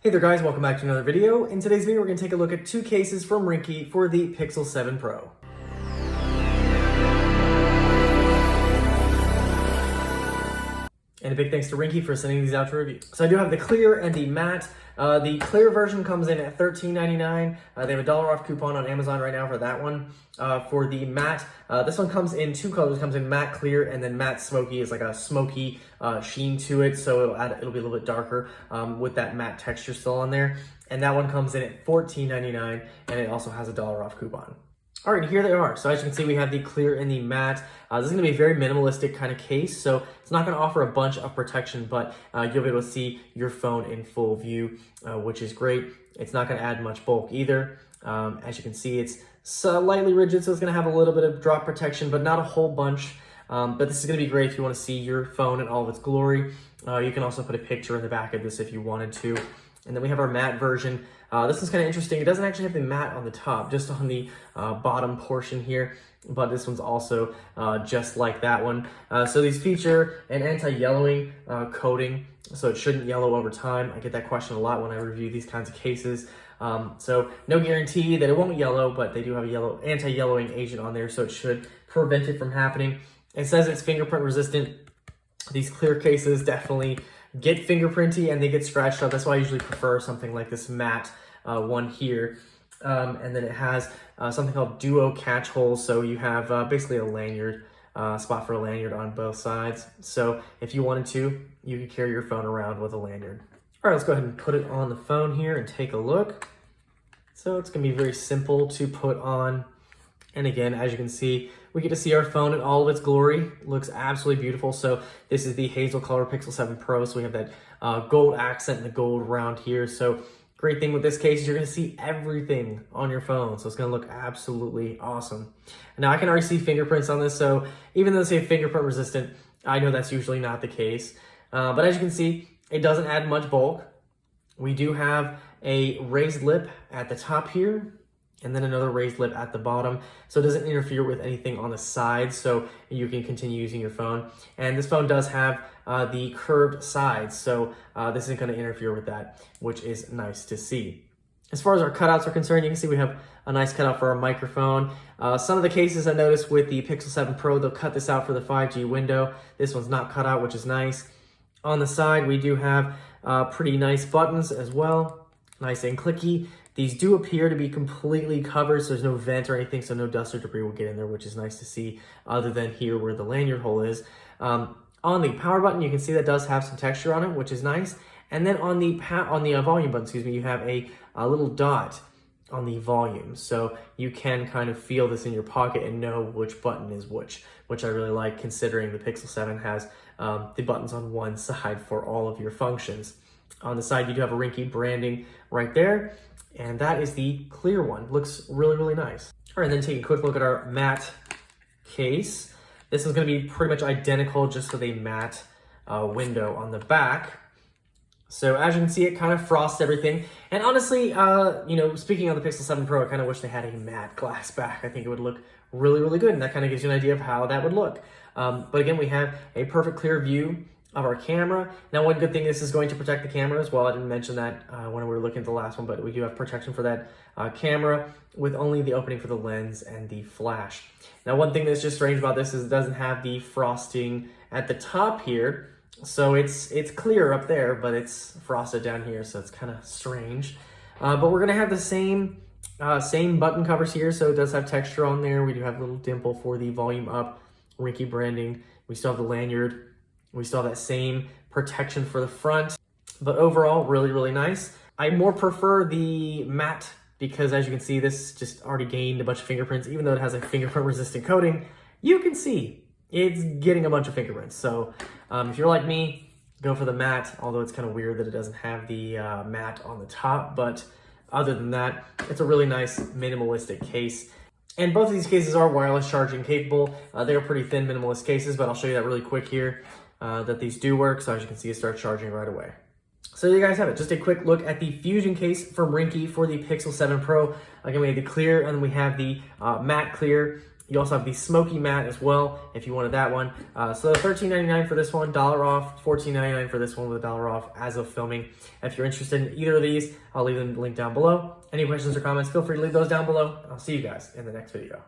Hey there guys, welcome back to another video. In today's video, we're going to take a look at two cases from Ringke for the Pixel 7 Pro. And a big thanks to Ringke for sending these out to review. So I do have the clear and the matte. The clear version comes in at $13.99. They have a $1 off coupon on Amazon right now for that one. For the matte, this one comes in two colors. It comes in matte clear and then matte smoky. It's like a smoky sheen to it, so it'll be a little bit darker with that matte texture still on there. And that one comes in at $14.99, and it also has a $1 off coupon. All right, here they are. So as you can see, we have the clear and the matte. This is gonna be a very minimalistic kind of case, so it's not gonna offer a bunch of protection, but you'll be able to see your phone in full view, which is great. It's not gonna add much bulk either. As you can see, it's slightly rigid, so it's gonna have a little bit of drop protection, but not a whole bunch. But this is gonna be great if you wanna see your phone in all of its glory. You can also put a picture in the back of this if you wanted to. And then we have our matte version. This is kind of interesting. It doesn't actually have the matte on the top, just on the bottom portion here, but this one's also just like that one. So these feature an anti-yellowing coating, so it shouldn't yellow over time. I get that question a lot when I review these kinds of cases. So no guarantee that it won't yellow, but they do have a anti-yellowing agent on there, so it should prevent it from happening. It says it's fingerprint resistant. These clear cases definitely get fingerprinty and they get scratched up. That's why I usually prefer something like this matte one here. And then it has something called duo catch holes. So you have basically a lanyard, spot for a lanyard on both sides. So if you wanted to, you could carry your phone around with a lanyard. All right, let's go ahead and put it on the phone here and take a look. So it's gonna be very simple to put on. And again, as you can see, we get to see our phone in all of its glory. It looks absolutely beautiful. So this is the hazel color Pixel 7 Pro. So we have that gold accent and the gold around here. So great thing with this case is you're gonna see everything on your phone. So it's gonna look absolutely awesome. Now I can already see fingerprints on this. So even though they say fingerprint resistant, I know that's usually not the case. But as you can see, it doesn't add much bulk. We do have a raised lip at the top here, and then another raised lip at the bottom. So it doesn't interfere with anything on the side, so you can continue using your phone. And this phone does have the curved sides, so this isn't gonna interfere with that, which is nice to see. As far as our cutouts are concerned, you can see we have a nice cutout for our microphone. Some of the cases I noticed with the Pixel 7 Pro, they'll cut this out for the 5G window. This one's not cut out, which is nice. On the side, we do have pretty nice buttons as well, nice and clicky. These do appear to be completely covered, so there's no vent or anything, so no dust or debris will get in there, which is nice to see, other than here where the lanyard hole is. On the power button, you can see that does have some texture on it, which is nice. And then on the volume button, excuse me, you have a little dot on the volume, so you can kind of feel this in your pocket and know which button is which I really like, considering the Pixel 7 has the buttons on one side for all of your functions. On the side, you do have a Ringke branding right there, and that is the clear one. Looks really, really nice. All right, then take a quick look at our matte case. This is gonna be pretty much identical, just with a matte window on the back. So as you can see, it kind of frosts everything. And honestly, you know, speaking of the Pixel 7 Pro, I kind of wish they had a matte glass back. I think it would look really, really good, and that kind of gives you an idea of how that would look. But again, we have a perfect clear view of our camera. Now, one good thing, this is going to protect the camera as well. I didn't mention that when we were looking at the last one, but we do have protection for that camera with only the opening for the lens and the flash. Now, one thing that's just strange about this is it doesn't have the frosting at the top here. So it's clear up there, but it's frosted down here, so it's kind of strange. But we're gonna have the same button covers here, so it does have texture on there. We do have a little dimple for the volume up, Ringke branding. We still have the lanyard. We still have that same protection for the front, but overall, really, really nice. I more prefer the matte because, as you can see, this just already gained a bunch of fingerprints. Even though it has a fingerprint resistant coating, you can see it's getting a bunch of fingerprints. So if you're like me, go for the matte, although it's kind of weird that it doesn't have the matte on the top. But other than that, it's a really nice minimalistic case. And both of these cases are wireless charging capable. They're pretty thin minimalist cases, but I'll show you that really quick here, that these do work. So as you can see, it starts charging right away. So there you guys have it. Just a quick look at the Fusion case from Ringke for the Pixel 7 Pro. Again, we have the clear and then we have the matte clear. You also have the smoky matte as well, if you wanted that one. So $13.99 for this one, $1 off, $14.99 for this one with $1 off as of filming. If you're interested in either of these, I'll leave the link down below. Any questions or comments, feel free to leave those down below. I'll see you guys in the next video.